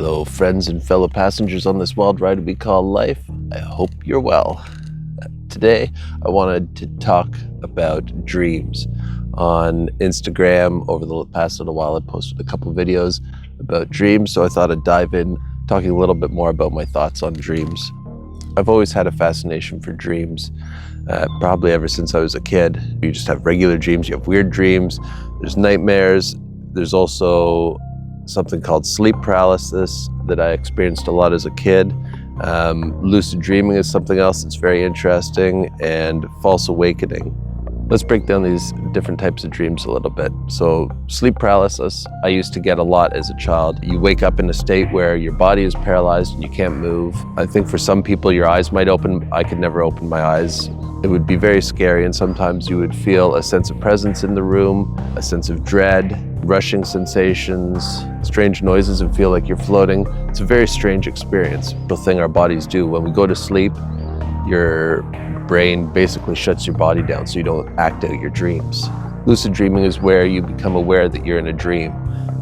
Hello, friends and fellow passengers on this wild ride we call life. I hope you're well. Today, I wanted to talk about dreams. On Instagram, over the past little while, I posted a couple videos about dreams, so I thought I'd dive in, talking a little bit more about my thoughts on dreams. I've always had a fascination for dreams, probably ever since I was a kid. You just have regular dreams, you have weird dreams, there's nightmares, there's also something called sleep paralysis that I experienced a lot as a kid. Lucid dreaming is something else that's very interesting, and false awakening. Let's break down these different types of dreams a little bit. So sleep paralysis, I used to get a lot as a child. You wake up in a state where your body is paralyzed and you can't move. I think for some people your eyes might open. I could never open my eyes. It would be very scary, and sometimes you would feel a sense of presence in the room, a sense of dread, rushing sensations, strange noises, and feel like you're floating. It's a very strange experience. The thing our bodies do when we go to sleep, your brain basically shuts your body down so you don't act out your dreams. Lucid dreaming is where you become aware that you're in a dream.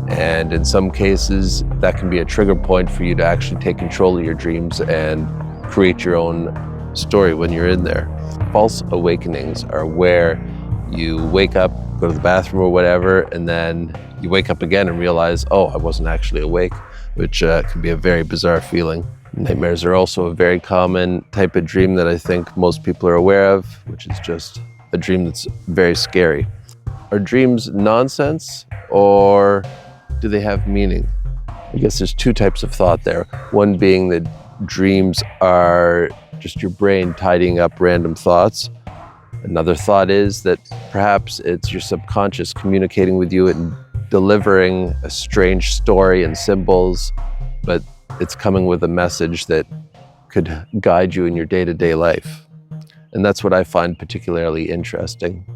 And in some cases, that can be a trigger point for you to actually take control of your dreams and create your own story when you're in there. False awakenings are where you wake up, go to the bathroom or whatever, and then you wake up again and realize, oh, I wasn't actually awake, which can be a very bizarre feeling. Nightmares are also a very common type of dream that I think most people are aware of, which is just a dream that's very scary. Are dreams nonsense, or do they have meaning? I guess there's two types of thought there. One being that dreams are just your brain tidying up random thoughts. Another thought is that perhaps it's your subconscious communicating with you and delivering a strange story and symbols, but it's coming with a message that could guide you in your day-to-day life. And that's what I find particularly interesting.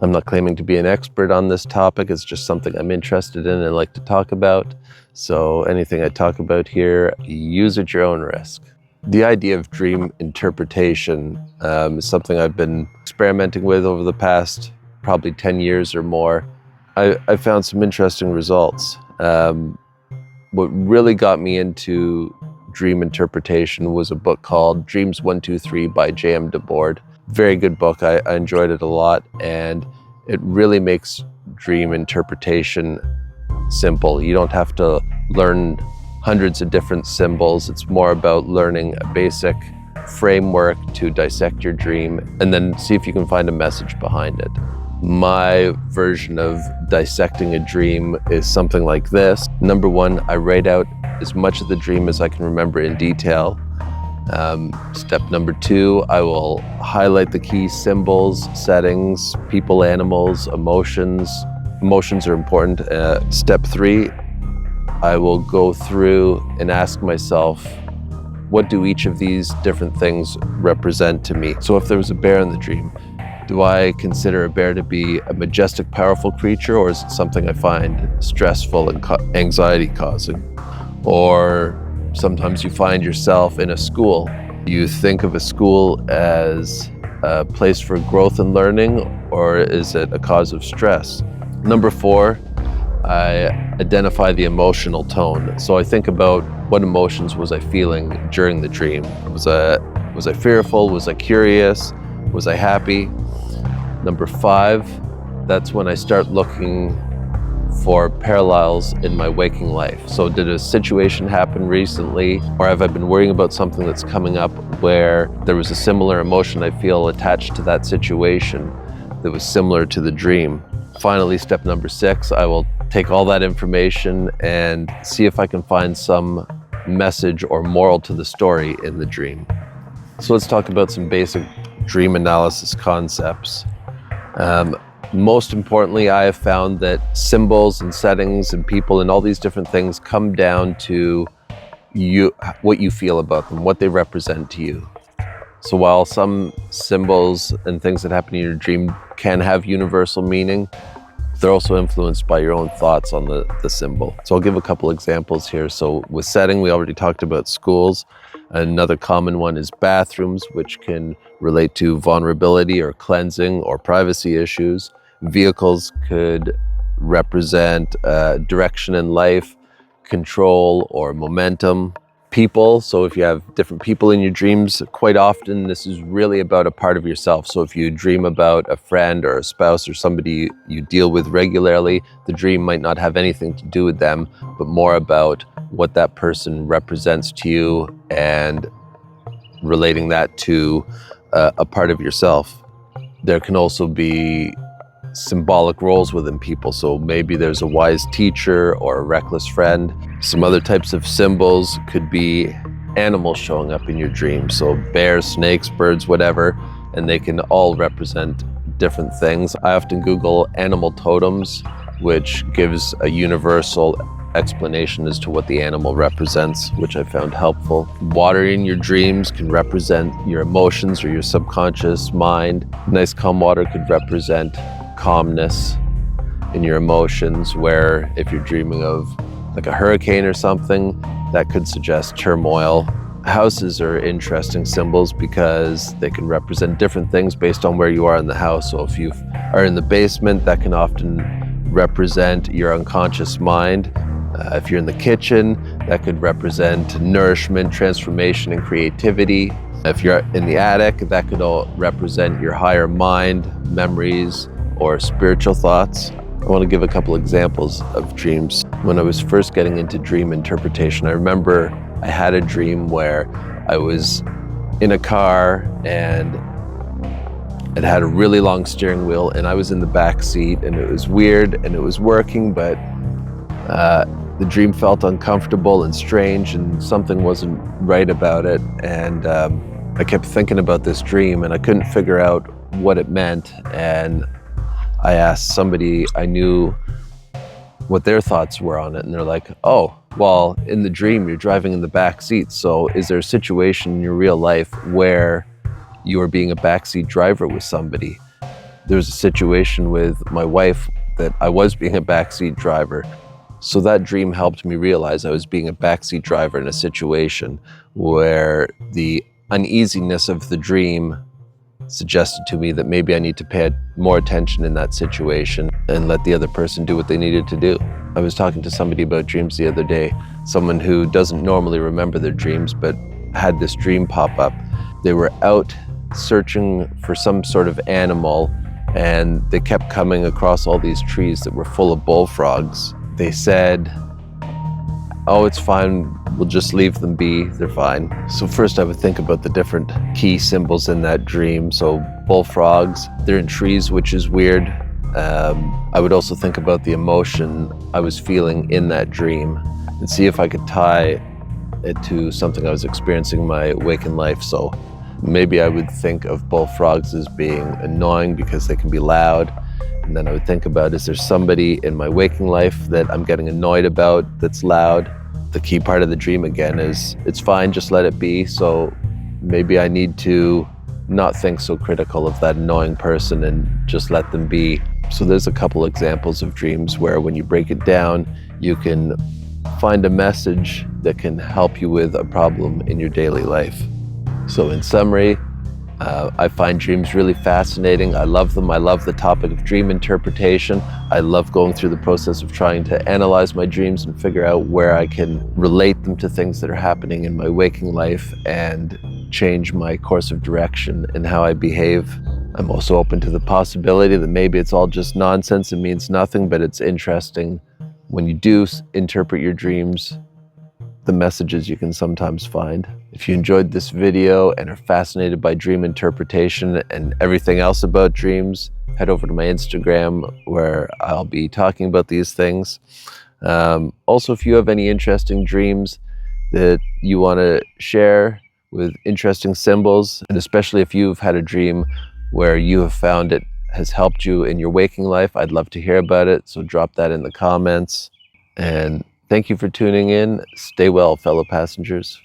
I'm not claiming to be an expert on this topic, it's just something I'm interested in and like to talk about. So anything I talk about here, use at your own risk. The idea of dream interpretation is something I've been experimenting with over the past probably 10 years or more. I found some interesting results. What really got me into dream interpretation was a book called Dreams 1, 2, 3 by DeBord. Very good book. I enjoyed it a lot, and it really makes dream interpretation simple. You don't have to learn hundreds of different symbols. It's more about learning a basic framework to dissect your dream and then see if you can find a message behind it. My version of dissecting a dream is something like this. Number one, I write out as much of the dream as I can remember in detail. Step number two, I will highlight the key symbols, settings, people, animals, emotions. Emotions are important. Step three, I will go through and ask myself, what do each of these different things represent to me? So if there was a bear in the dream, do I consider a bear to be a majestic, powerful creature, or is it something I find stressful and anxiety causing? Or sometimes you find yourself in a school. You think of a school as a place for growth and learning, or is it a cause of stress? Number four, I identify the emotional tone. So I think about what emotions was I feeling during the dream. Was I fearful? Was I curious? Was I happy? Number five, that's when I start looking for parallels in my waking life. So did a situation happen recently, or have I been worrying about something that's coming up where there was a similar emotion I feel attached to that situation that was similar to the dream? Finally, step number six, I will take all that information and see if I can find some message or moral to the story in the dream. So let's talk about some basic dream analysis concepts. Most importantly, I have found that symbols and settings and people and all these different things come down to what you feel about them, what they represent to you. So while some symbols and things that happen in your dream can have universal meaning, they're also influenced by your own thoughts on the symbol. So I'll give a couple examples here. So with setting, we already talked about schools. Another common one is bathrooms, which can relate to vulnerability or cleansing or privacy issues. Vehicles could represent direction in life, control or momentum. People, so if you have different people in your dreams, quite often this is really about a part of yourself. So if you dream about a friend or a spouse or somebody you deal with regularly, the dream might not have anything to do with them, but more about what that person represents to you and relating that to a part of yourself. There can also be symbolic roles within people. So maybe there's a wise teacher or a reckless friend. Some other types of symbols could be animals showing up in your dreams. So bears, snakes, birds, whatever, and they can all represent different things. I often Google animal totems, which gives a universal explanation as to what the animal represents, which I found helpful. Water in your dreams can represent your emotions or your subconscious mind. Nice calm water could represent calmness in your emotions, where if you're dreaming of like a hurricane or something, that could suggest turmoil. Houses are interesting symbols because they can represent different things based on where you are in the house. So if you are in the basement, that can often represent your unconscious mind. If you're in the kitchen, that could represent nourishment, transformation, and creativity. If you're in the attic, that could all represent your higher mind, memories, or spiritual thoughts. I want to give a couple examples of dreams. When I was first getting into dream interpretation, I remember I had a dream where I was in a car and it had a really long steering wheel and I was in the back seat, and it was weird and it was working, but the dream felt uncomfortable and strange and something wasn't right about it. And I kept thinking about this dream and I couldn't figure out what it meant. And I asked somebody I knew what their thoughts were on it, and they're like, oh, well, in the dream you're driving in the back seat, so is there a situation in your real life where you are being a backseat driver with somebody? There was a situation with my wife that I was being a backseat driver. So that dream helped me realize I was being a backseat driver in a situation where the uneasiness of the dream suggested to me that maybe I need to pay more attention in that situation and let the other person do what they needed to do. I was talking to somebody about dreams the other day, someone who doesn't normally remember their dreams but had this dream pop up. They were out searching for some sort of animal and they kept coming across all these trees that were full of bullfrogs. They said, oh, it's fine, we'll just leave them be, they're fine. So first I would think about the different key symbols in that dream. So bullfrogs, they're in trees, which is weird. I would also think about the emotion I was feeling in that dream and see if I could tie it to something I was experiencing in my waking life. So maybe I would think of bullfrogs as being annoying because they can be loud. And then I would think about, is there somebody in my waking life that I'm getting annoyed about that's loud? The key part of the dream again is, it's fine, just let it be. So maybe I need to not think so critical of that annoying person and just let them be. So there's a couple examples of dreams where when you break it down, you can find a message that can help you with a problem in your daily life. So in summary, I find dreams really fascinating. I love them. I love the topic of dream interpretation. I love going through the process of trying to analyze my dreams and figure out where I can relate them to things that are happening in my waking life and change my course of direction in how I behave. I'm also open to the possibility that maybe it's all just nonsense and means nothing, but it's interesting when you do interpret your dreams, the messages you can sometimes find. If you enjoyed this video and are fascinated by dream interpretation and everything else about dreams, head over to my Instagram where I'll be talking about these things. Also, if you have any interesting dreams that you want to share with interesting symbols, and especially if you've had a dream where you have found it has helped you in your waking life, I'd love to hear about it. So drop that in the comments. And thank you for tuning in. Stay well, fellow passengers.